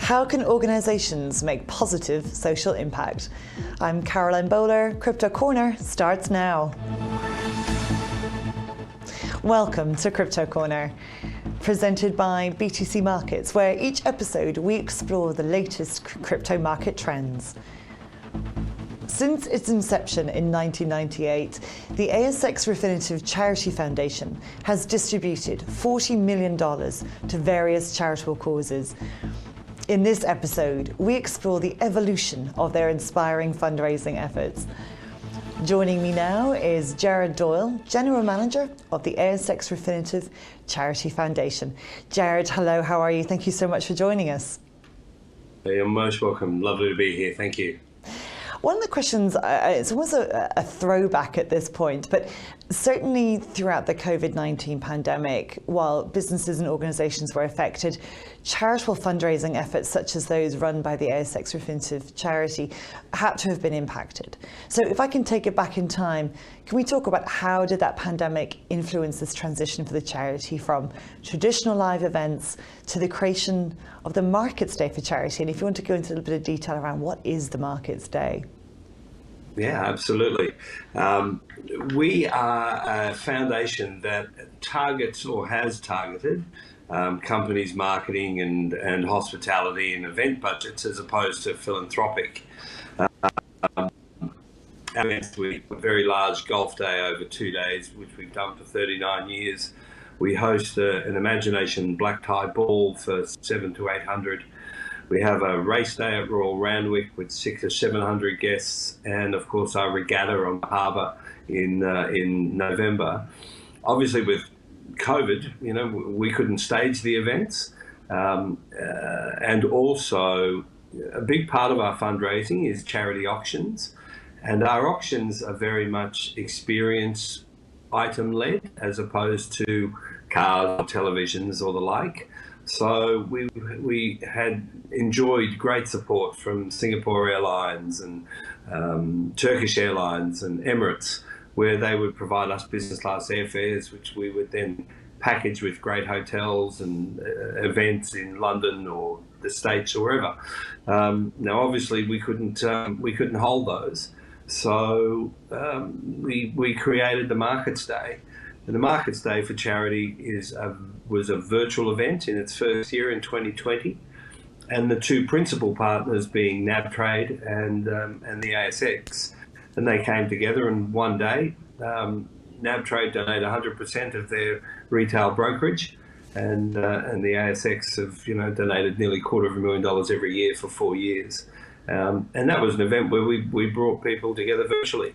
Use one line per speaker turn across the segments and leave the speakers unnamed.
How can organisations make positive social impact? I'm Caroline Bowler. Crypto Corner starts now. Welcome to Crypto Corner, presented by BTC Markets, where each episode we explore the latest crypto market trends. Since its inception in 1998, the ASX Refinitiv Charity Foundation has distributed $40 million to various charitable causes. In this episode, we explore the evolution of their inspiring fundraising efforts. Joining me now is Gerard Doyle, General Manager of the ASX Refinitiv Charity Foundation. Gerard, hello, how are you? Thank you so much for joining us.
You're most welcome. Lovely to be here. Thank you.
One of the questions, it's almost a throwback at this point, but certainly throughout the COVID-19 pandemic, while businesses and organisations were affected, charitable fundraising efforts such as those run by the ASX Refinitiv Charity had to have been impacted. So if I can take it back in time, can we talk about how did that pandemic influence this transition for the charity from traditional live events to the creation of the Markets Day for charity? And if you want to go into a little bit of detail around what is the Markets Day?
Yeah, absolutely. We are a foundation that targets or has targeted companies' marketing and hospitality and event budgets as opposed to philanthropic. We have a very large golf day over 2 days, which we've done for 39 years. We host an Imagination black tie ball for 700 to 800. We have a race day at Royal Randwick with 600 or 700 guests, and of course our regatta on the harbour in November. Obviously, with COVID, we couldn't stage the events, and also a big part of our fundraising is charity auctions, and our auctions are very much experience item led as opposed to cars or televisions or the like. So we had enjoyed great support from Singapore Airlines and Turkish Airlines and Emirates, where they would provide us business class airfares, which we would then package with great hotels and events in London or the States or wherever. Now, obviously, we couldn't hold those, so we created the Markets Day. And the Markets Day for Charity was a virtual event in its first year in 2020, and the two principal partners being NabTrade and the ASX. And they came together, and one day NabTrade donated 100% of their retail brokerage, and the ASX have donated nearly $250,000 every year for 4 years. And that was an event where we brought people together virtually.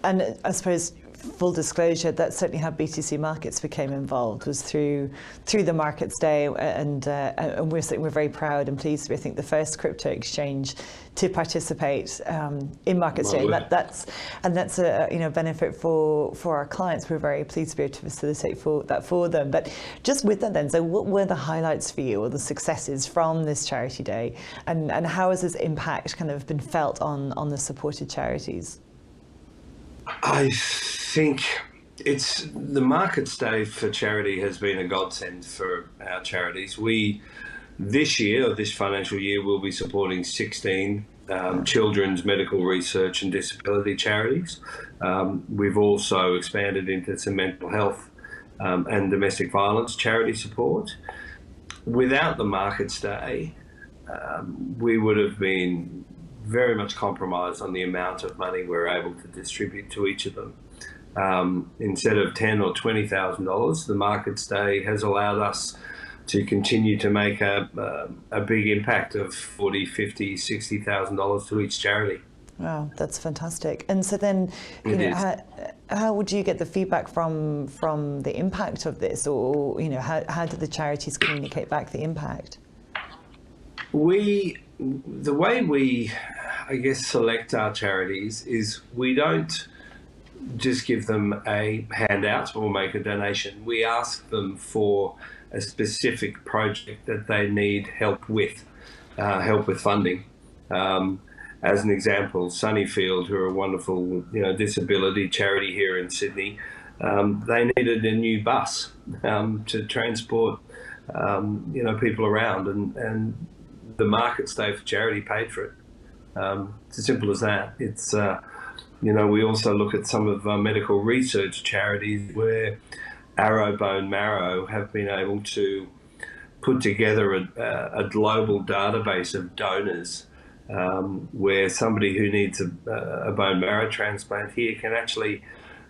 And
I suppose, full disclosure, that's certainly how BTC Markets became involved, was through the Markets Day, and we're very proud and pleased to be, I think, the first crypto exchange to participate in Markets Day. That's a benefit for our clients. We're very pleased to be able to facilitate that for them. But just with that then, so what were the highlights for you or the successes from this Charity Day, and how has this impact kind of been felt on the supported charities?
I think the Markets Day for Charity has been a godsend for our charities. This financial year, will be supporting 16 children's medical research and disability charities. We've also expanded into some mental health and domestic violence charity support. Without the Markets Day, we would have been very much compromised on the amount of money we're able to distribute to each of them. Instead of $10,000 or $20,000, the Markets Day has allowed us to continue to make a big impact of $40,000, $50,000, $60,000 to each charity.
Wow, that's fantastic. And so then, how would you get the feedback from the impact of this, or how do the charities communicate back the impact?
The way we, select our charities is we don't just give them a handout or make a donation. We ask them for a specific project that they need help with funding. As an example, Sunnyfield, who are a wonderful disability charity here in Sydney, they needed a new bus to transport people around, and the Markets Day for Charity paid for it. It's as simple as that. It's we also look at some of our medical research charities where Arrow Bone Marrow have been able to put together a global database of donors, where somebody who needs a bone marrow transplant here can actually,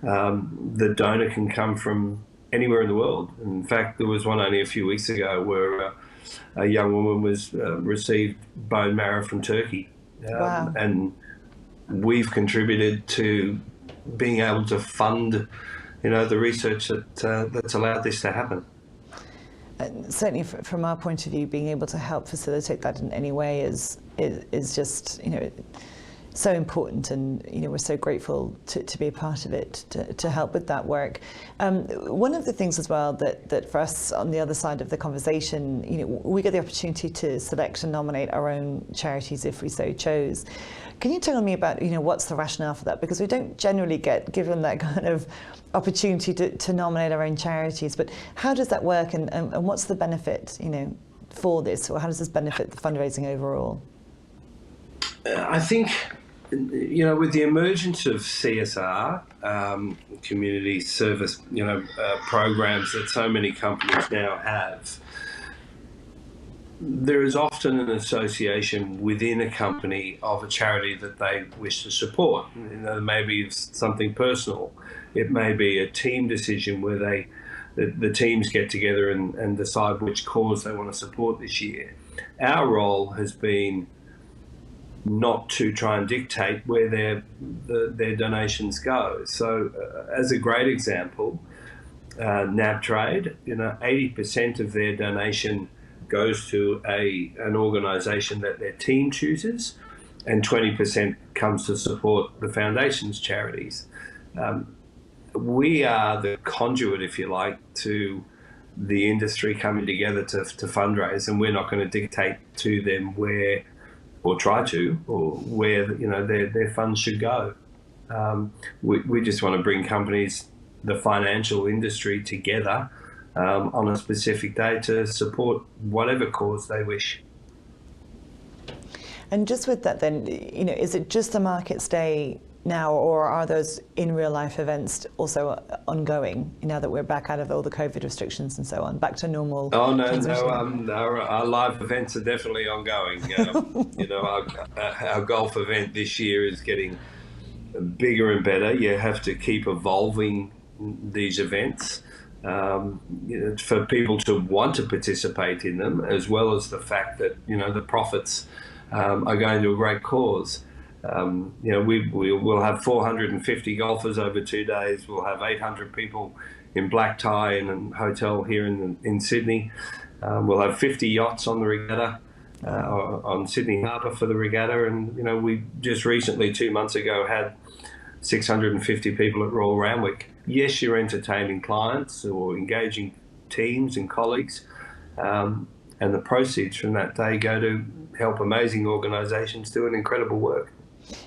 the donor can come from anywhere in the world. In fact, there was one only a few weeks ago where a young woman received bone marrow from Turkey.
Wow.
And we've contributed to being able to fund, the research that's allowed this to happen.
Certainly, from our point of view, being able to help facilitate that in any way is just so important, and we're so grateful to be a part of it, to help with that work. One of the things as well that for us on the other side of the conversation, we get the opportunity to select and nominate our own charities if we so chose. Can you tell me about what's the rationale for that? Because we don't generally get given that kind of opportunity to nominate our own charities, but how does that work, and what's the benefit for this, or how does this benefit the fundraising overall?
I think, with the emergence of CSR, community service, programs that so many companies now have, there is often an association within a company of a charity that they wish to support. Maybe it's something personal. It may be a team decision where the teams get together and decide which cause they want to support this year. Our role has been not to try and dictate where their donations go. So, as a great example, NAB Trade, 80% of their donation goes to an organisation that their team chooses, and 20% comes to support the foundation's charities. We are the conduit, if you like, to the industry coming together to fundraise, and we're not going to dictate to them where their funds should go. We just want to bring companies, the financial industry, together on a specific day to support whatever cause they wish.
And just with that then, is it just the Markets Day now, or are those in real life events also ongoing now that we're back out of all the COVID restrictions and so on, back to normal?
Oh, no, our live events are definitely ongoing. Our golf event this year is getting bigger and better. You have to keep evolving these events for people to want to participate in them, as well as the fact that, the profits are going to a great cause. We'll have 450 golfers over 2 days. We'll have 800 people in black tie in a hotel here in Sydney. We'll have 50 yachts on the regatta, on Sydney Harbour for the regatta. And, we just recently, 2 months ago, had 650 people at Royal Randwick. Yes, you're entertaining clients or engaging teams and colleagues, and the proceeds from that day go to help amazing organisations doing incredible work.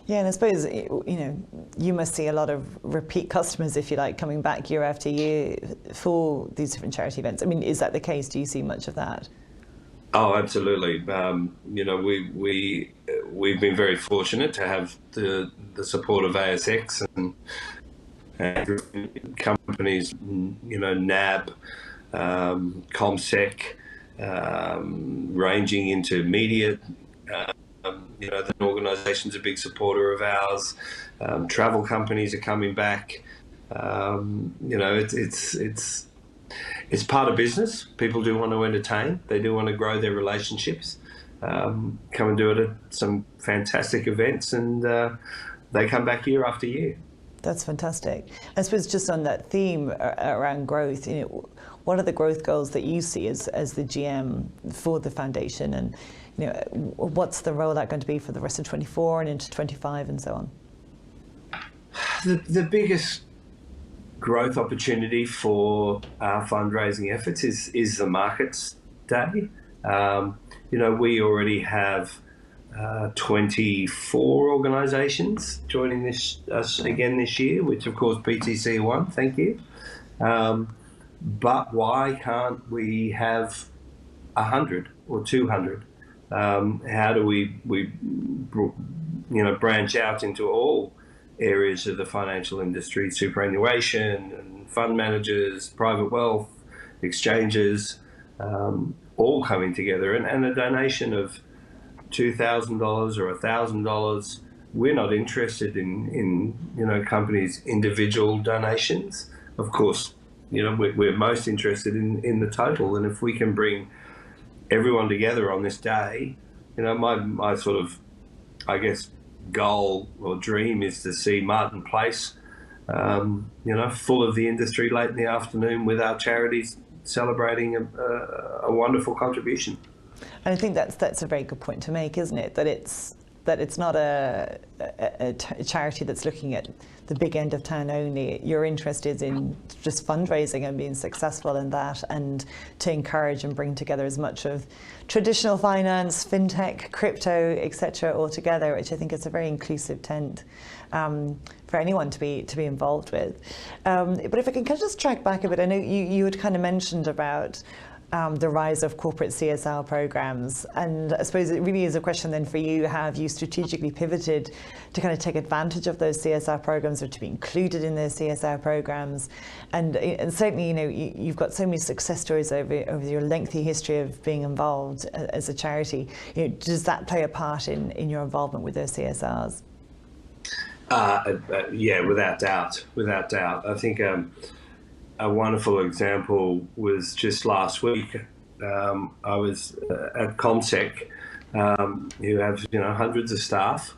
Yeah, and I suppose, you must see a lot of repeat customers, if you like, coming back year after year for these different charity events. I mean, is that the case? Do you see much of that?
Oh, absolutely. We've been very fortunate to have the support of ASX and companies, NAB, ComSec, ranging into media. The organisation's a big supporter of ours. Travel companies are coming back. It's part of business. People do want to entertain. They do want to grow their relationships. Come and do it at some fantastic events, and they come back year after year.
That's fantastic. I suppose just on that theme around growth, what are the growth goals that you see as the GM for the foundation, and what's the rollout going to be for the rest of 24 and into 25 and so on?
The biggest growth opportunity for our fundraising efforts is the Markets Day. We already have 24 organisations joining us again this year, which of course PTC won. Thank you. But why can't we have 100 or 200? How do we branch out into all areas of the financial industry, superannuation and fund managers, private wealth, exchanges, all coming together, and a donation of $2,000 or $1,000. We're not interested in companies' individual donations. Of course, we're most interested in the total, and if we can bring everyone together on this day, my sort of, I guess, goal or dream is to see Martin Place, full of the industry late in the afternoon with our charities celebrating a wonderful contribution.
And I think that's a very good point to make, isn't it? That it's not a charity that's looking at the big end of town only. You're interested in just fundraising and being successful in that, and to encourage and bring together as much of traditional finance, fintech, crypto, etc. all together, which I think is a very inclusive tent for anyone to be involved with. But if I can kind of just track back a bit, I know you had kind of mentioned about the rise of corporate CSR programs, and I suppose it really is a question then for you: have you strategically pivoted to kind of take advantage of those CSR programs, or to be included in those CSR programs? And certainly, you've got so many success stories over your lengthy history of being involved as a charity. Does that play a part in your involvement with those CSRs?
Yeah, without doubt. I think a wonderful example was just last week. I was at ComSec, who have hundreds of staff,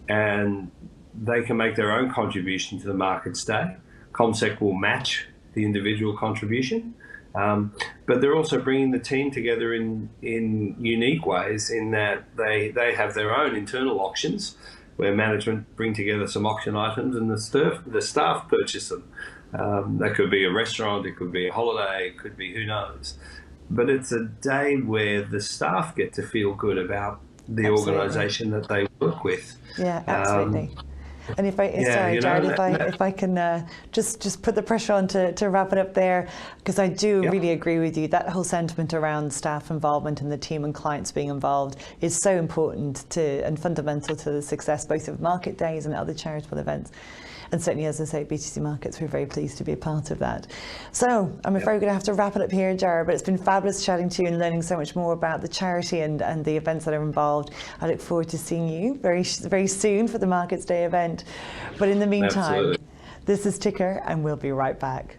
and they can make their own contribution to the Markets Day. ComSec will match the individual contribution, but they're also bringing the team together in unique ways, in that they have their own internal auctions, where management bring together some auction items and the staff purchase them. That could be a restaurant, it could be a holiday, it could be who knows. But it's a day where the staff get to feel good about the organisation that they work with.
Yeah, absolutely. And if I, Gerard, if I can just put the pressure on to wrap it up there, because I do really agree with you. That whole sentiment around staff involvement and the team and clients being involved is so important and fundamental to the success both of market days and other charitable events. And certainly, as I say, BTC Markets, we're very pleased to be a part of that. So I'm afraid we're going to have to wrap it up here, Gerard, but it's been fabulous chatting to you and learning so much more about the charity and the events that are involved. I look forward to seeing you very, very soon for the Markets Day event. But in the meantime, This is Ticker, and we'll be right back.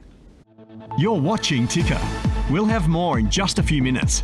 You're watching Ticker. We'll have more in just a few minutes.